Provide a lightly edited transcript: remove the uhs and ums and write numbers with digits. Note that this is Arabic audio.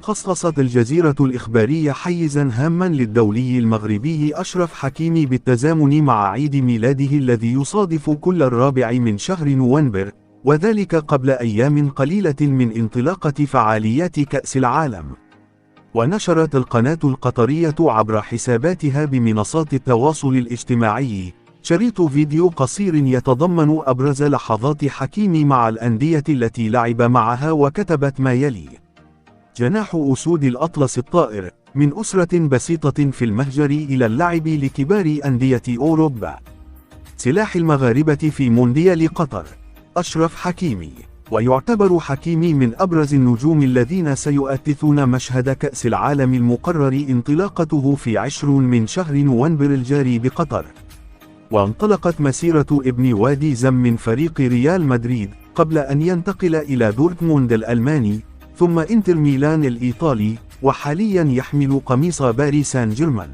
خصصت الجزيرة الإخبارية حيزاً هاماً للدولي المغربي أشرف حكيمي بالتزامن مع عيد ميلاده الذي يصادف كل 4 من شهر نوفمبر، وذلك قبل أيام قليلة من انطلاقة فعاليات كأس العالم. ونشرت القناة القطرية عبر حساباتها بمنصات التواصل الاجتماعي شريط فيديو قصير يتضمن أبرز لحظات حكيمي مع الأندية التي لعب معها، وكتبت ما يلي: جناح أسود الأطلس الطائر، من أسرة بسيطة في المهجر إلى اللعب لكبار أندية أوروبا. سلاح المغاربة في مونديال قطر، أشرف حكيمي. ويعتبر حكيمي من أبرز النجوم الذين سيؤثثون مشهد كأس العالم المقرر انطلاقته في 20 من شهر نوفمبر الجاري بقطر. وانطلقت مسيرة ابن وادي زم من فريق ريال مدريد قبل أن ينتقل إلى دورتموند الألماني ثم إنتر ميلان الإيطالي، وحاليا يحمل قميص باريس سان جيرمان.